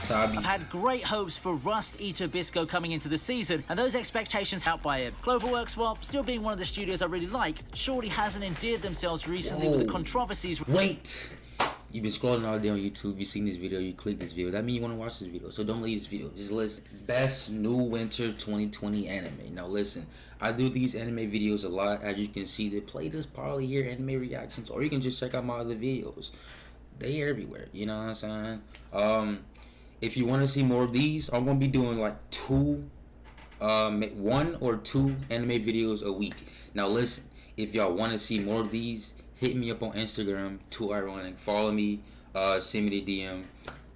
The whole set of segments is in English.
wasabi. I've had great hopes for Rust Eater Bisco coming into the season, and those expectations out by it. Cloverworks, while still being one of the studios I really like, surely hasn't endeared themselves recently with the controversies. Wait! You've been scrolling all day on YouTube, you've seen this video, you click this video. That means you want to watch this video, so don't leave this video. Just listen. Best New Winter 2020 Anime. Now listen, I do these anime videos a lot. As you can see, the playlist probably here, anime reactions, or you can just check out my other videos. They everywhere, you know what I'm saying? If you want to see more of these, I'm going to be doing like 1 or 2 anime videos a week. Now listen, if y'all want to see more of these, hit me up on Instagram, Too Ironic. Follow me, send me the DM,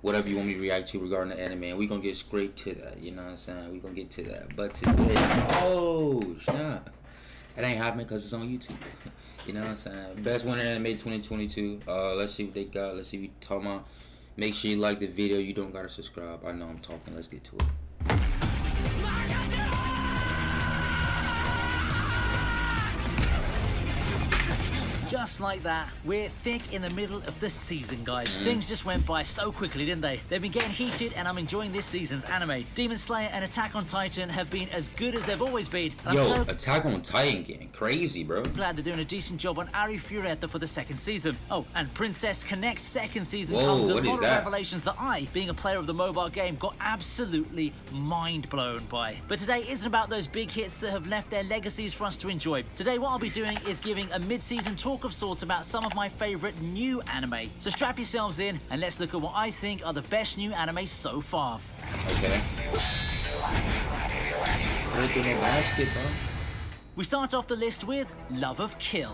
whatever you want me to react to regarding the anime. And we're going to get straight to that, you know what I'm saying? We're going to get to that. But today, oh, snap. It ain't happening because it's on YouTube. You know what I'm saying? Best Winter Anime 2022. Let's see what they got. Let's see what we talking about. Make sure you like the video. You don't got to subscribe. I know I'm talking. Let's get to it. Just like that, we're thick in the middle of the season, guys. Things just went by so quickly, didn't they? They've been getting heated, and I'm enjoying this season's anime. Demon Slayer and Attack on Titan have been as good as they've always been. Yo, Attack on Titan getting crazy, bro. Glad they're doing a decent job on Ari Fureta for the 2nd season. Oh, and Princess Connect 2nd season comes with a lot of revelations that I, being a player of the mobile game, got absolutely mind blown by. But today isn't about those big hits that have left their legacies for us to enjoy. Today, what I'll be doing is giving a mid-season talk of sorts about some of my favorite new anime. So strap yourselves in and let's look at what I think are the best new anime so far. Okay. Look in the basket, bro. We start off the list with Love of Kill.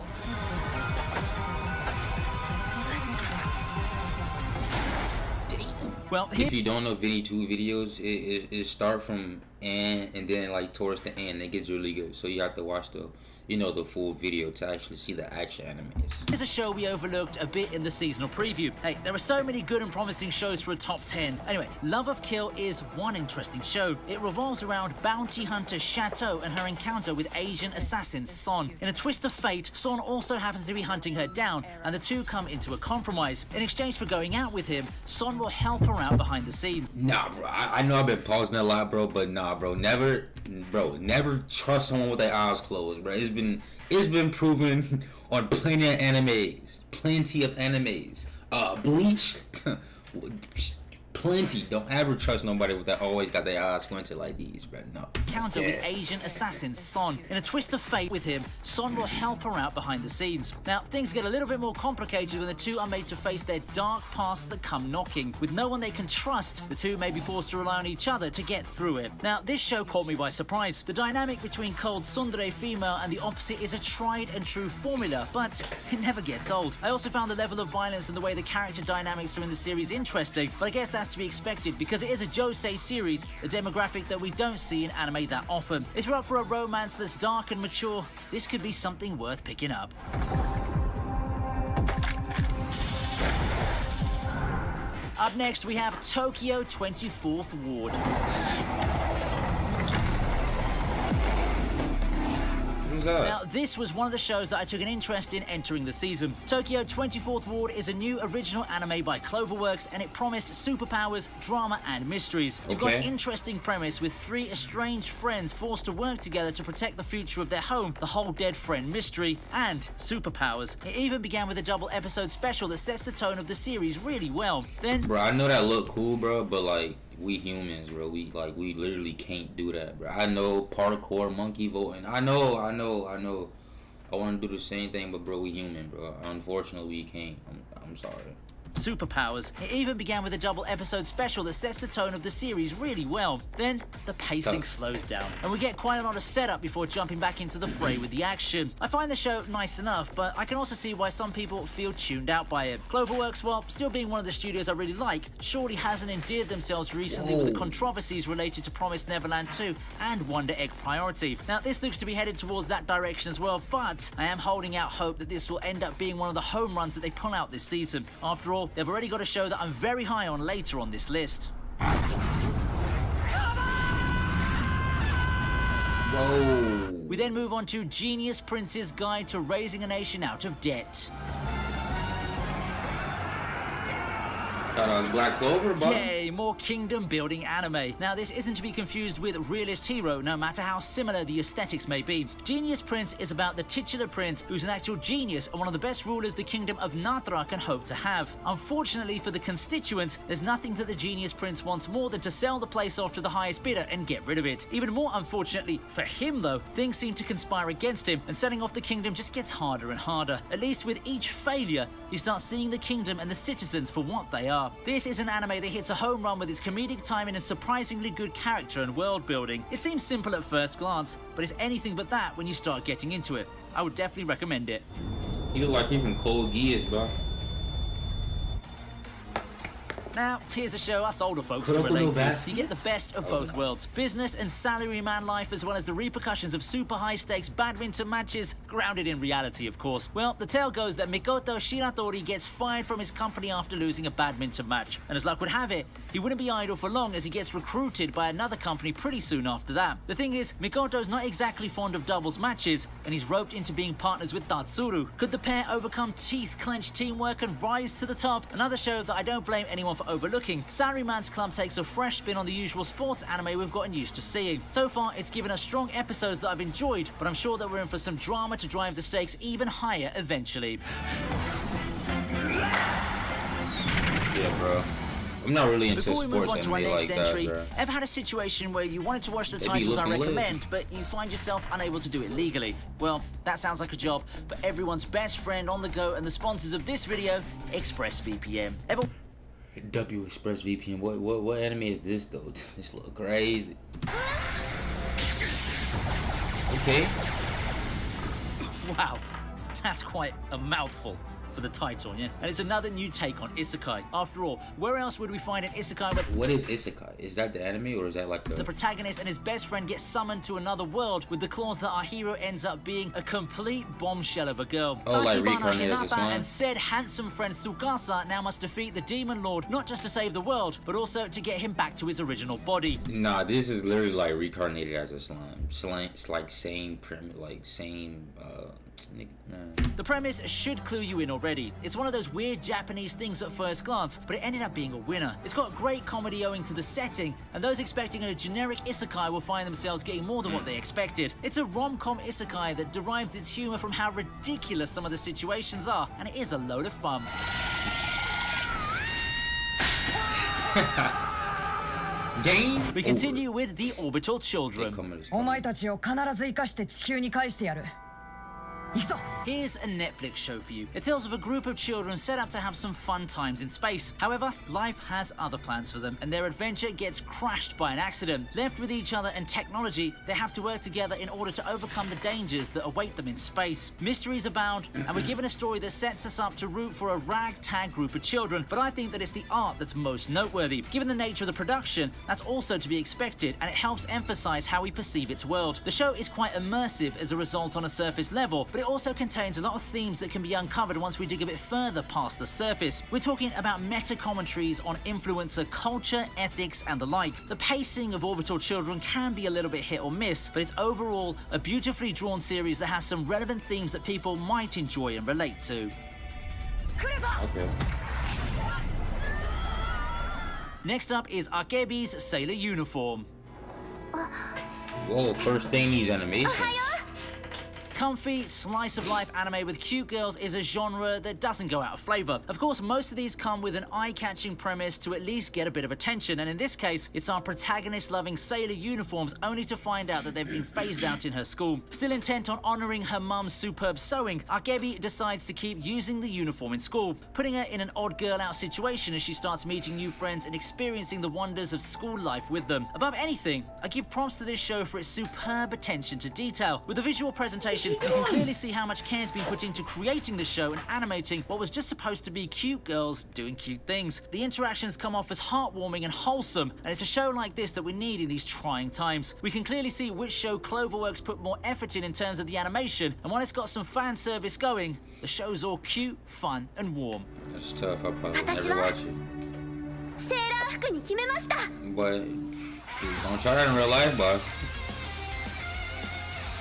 Well, if you don't know Vinny 2 videos, it start from and then like towards the end it gets really good. So you have to watch the the full video to actually see the action animes. Here's a show we overlooked a bit in the seasonal preview. Hey, there are so many good and promising shows for a top 10. Anyway, Love of Kill is one interesting show. It revolves around bounty hunter Chateau and her encounter with Asian assassin Son. In a twist of fate, Son also happens to be hunting her down, and the two come into a compromise. In exchange for going out with him, Son will help her out behind the scenes. Nah, bro, I know I've been pausing a lot, bro, but nah, bro, never trust someone with their eyes closed, bro. It's been proven on plenty of animes. Bleach, plenty. Don't ever trust nobody with that always got their eyes squinted like these, bro. No. Encounter with Asian assassin Son. In a twist of fate with him, Son will help her out behind the scenes. Now, things get a little bit more complicated when the two are made to face their dark pasts that come knocking. With no one they can trust, the two may be forced to rely on each other to get through it. Now, this show caught me by surprise. The dynamic between cold tsundere female and the opposite is a tried and true formula, but it never gets old. I also found the level of violence and the way the character dynamics are in the series interesting, but I guess that's to be expected because it is a josei series, a demographic that we don't see in anime that often. If you're up for a romance that's dark and mature, this could be something worth picking up. Up next, we have Tokyo 24th Ward. Now, this was one of the shows that I took an interest in entering the season. Tokyo 24th Ward is a new original anime by Cloverworks, and it promised superpowers, drama, and mysteries. You've got an interesting premise with 3 estranged friends forced to work together to protect the future of their home, the whole dead friend mystery, and superpowers. It even began with a double episode special that sets the tone of the series really well. Then, bro, I know that look cool, bro, but like, we humans, bro. We literally can't do that, bro. I know parkour, monkey voting. I know. I want to do the same thing, but bro, we human, bro. Unfortunately, we can't. I'm sorry. Superpowers. It even began with a double episode special that sets the tone of the series really well. Then the pacing slows down, and we get quite a lot of setup before jumping back into the fray with the action. I find the show nice enough, but I can also see why some people feel tuned out by it. Cloverworks, while still being one of the studios I really like, surely hasn't endeared themselves recently with the controversies related to Promised Neverland 2 and Wonder Egg Priority. Now, this looks to be headed towards that direction as well, but I am holding out hope that this will end up being one of the home runs that they pull out this season. After all, they've already got a show that I'm very high on later on this list. Whoa. We then move on to Genius Prince's Guide to Raising a Nation Out of Debt. Black Clover, bro. Yay, more kingdom building anime. Now this isn't to be confused with Realist Hero, no matter how similar the aesthetics may be. Genius Prince is about the titular prince who's an actual genius and one of the best rulers the kingdom of Natra can hope to have. Unfortunately for the constituents, there's nothing that the Genius Prince wants more than to sell the place off to the highest bidder and get rid of it. Even more unfortunately for him though, things seem to conspire against him and selling off the kingdom just gets harder and harder. At least with each failure, you start seeing the kingdom and the citizens for what they are. This is an anime that hits a home run with its comedic timing and surprisingly good character and world building. It seems simple at first glance, but it's anything but that when you start getting into it. I would definitely recommend it. He look like he from Code Geass, bro. Now, here's a show us older folks can relate to. You get the best of both worlds. Business and salaryman life, as well as the repercussions of super high-stakes badminton matches, grounded in reality, of course. Well, the tale goes that Mikoto Shiratori gets fired from his company after losing a badminton match. And as luck would have it, he wouldn't be idle for long as he gets recruited by another company pretty soon after that. The thing is, Mikoto's not exactly fond of doubles matches, and he's roped into being partners with Tatsuru. Could the pair overcome teeth-clenched teamwork and rise to the top? Another show that I don't blame anyone for overlooking. Salaryman's Club takes a fresh spin on the usual sports anime we've gotten used to seeing. So far, it's given us strong episodes that I've enjoyed, but I'm sure that we're in for some drama to drive the stakes even higher eventually. Yeah, bro. I'm not really into Before we move sports on to our anime next like entry, that, bro. ever had a situation where you wanted to watch the They be titles I looking lit. recommend, but you find yourself unable to do it legally? Well, that sounds like a job for everyone's best friend on the go and the sponsors of this video, ExpressVPN. W Express VPN. What anime is this though? This look crazy. Okay. Wow, that's quite a mouthful for the title, yeah? And it's another new take on isekai. After all, where else would we find an isekai where What is isekai? Is that the anime or is that like the protagonist and his best friend get summoned to another world with the clause that our hero ends up being a complete bombshell of a girl? Oh, like Tachibana reincarnated as a Hinata slime? and said handsome friend Tsukasa now must defeat the demon lord, not just to save the world, but also to get him back to his original body. Nah, this is literally like reincarnated as a slime. It's like same premise, like same nah. The premise should clue you in already. It's one of those weird Japanese things at first glance, but it ended up being a winner. It's got great comedy owing to the setting, and those expecting a generic isekai will find themselves getting more than what they expected. It's a rom-com isekai that derives its humor from how ridiculous some of the situations are, and it is a load of fun. We continue with The Orbital Children. お前たちを必ず生かして地球に返してやる。行くぞ。 Here's a Netflix show for you. It tells of a group of children set up to have some fun times in space. However, life has other plans for them, and their adventure gets crashed by an accident. Left with each other and technology, they have to work together in order to overcome the dangers that await them in space. Mysteries abound, and we're given a story that sets us up to root for a ragtag group of children, but I think that it's the art that's most noteworthy. Given the nature of the production, that's also to be expected, and it helps emphasize how we perceive its world. The show is quite immersive as a result on a surface level, but it also contains a lot of themes that can be uncovered once we dig a bit further past the surface. We're talking about meta-commentaries on influencer culture, ethics, and the like. The pacing of Orbital Children can be a little bit hit or miss, but it's overall a beautifully drawn series that has some relevant themes that people might enjoy and relate to. Okay. Next up is Arkeby's Sailor Uniform. Whoa, first thing these animations. Comfy, slice-of-life anime with cute girls is a genre that doesn't go out of flavor. Of course, most of these come with an eye-catching premise to at least get a bit of attention, and in this case, it's our protagonist loving Sailor uniforms only to find out that they've been phased out in her school. Still intent on honoring her mum's superb sewing, Arkeby decides to keep using the uniform in school, putting her in an odd girl-out situation as she starts meeting new friends and experiencing the wonders of school life with them. Above anything, I give props to this show for its superb attention to detail. With the visual presentation, you can clearly see how much care has been put into creating the show and animating what was just supposed to be cute girls doing cute things. The interactions come off as heartwarming and wholesome, and it's a show like this that we need in these trying times. We can clearly see which show Cloverworks put more effort in terms of the animation, and while it's got some fan service going, the show's all cute, fun, and warm. That's tough. I'll probably never watch it. But don't try that in real life, bud.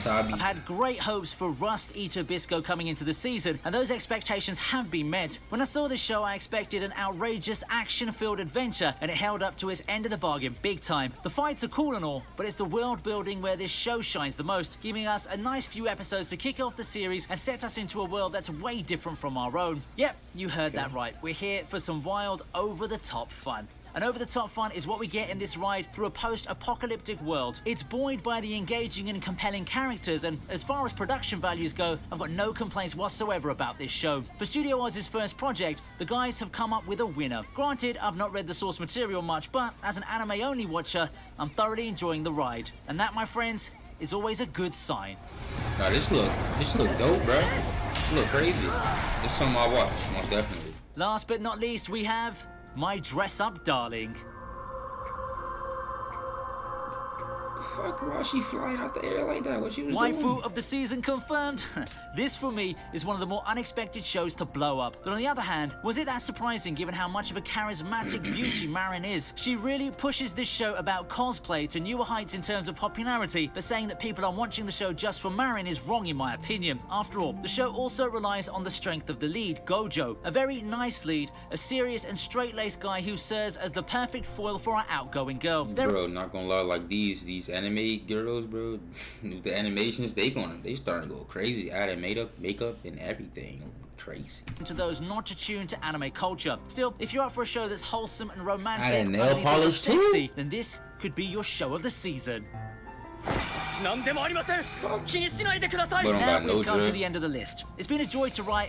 wasabi. I've had great hopes for Rust Ito Bisco coming into the season, and those expectations have been met. When I saw this show, I expected an outrageous action-filled adventure, and it held up to its end of the bargain big time. The fights are cool and all, but it's the world building where this show shines the most, giving us a nice few episodes to kick off the series and set us into a world that's way different from our own. Yep, you heard that right. We're here for some wild, over-the-top fun. And over-the-top fun is what we get in this ride through a post-apocalyptic world. It's buoyed by the engaging and compelling characters, and as far as production values go, I've got no complaints whatsoever about this show. For Studio Ozz's first project, the guys have come up with a winner. Granted, I've not read the source material much, but as an anime-only watcher, I'm thoroughly enjoying the ride. And that, my friends, is always a good sign. Nah, this look dope, bro. This look crazy. This is something I'll watch, most definitely. Last but not least, we have My Dress-Up Darling. Fuck, why is she flying out the air like that? What she was Waifu doing? of the season confirmed. This, for me, is one of the more unexpected shows to blow up. But on the other hand, was it that surprising given how much of a charismatic beauty Marin is? She really pushes this show about cosplay to newer heights in terms of popularity, but saying that people are watching the show just for Marin is wrong in my opinion. After all, the show also relies on the strength of the lead, Gojo. A very nice lead, a serious and straight-laced guy who serves as the perfect foil for our outgoing girl. Bro, not gonna lie, like these anime girls, bro, the animations, they starting to go crazy. Adding makeup and everything. Crazy. To those not attuned to anime culture. Still, if you're up for a show that's wholesome and romantic, Adding nail polish too? sexy, then this could be your show of the season. But don't Now got no we've come to drip. the end of the list. It's been a joy to write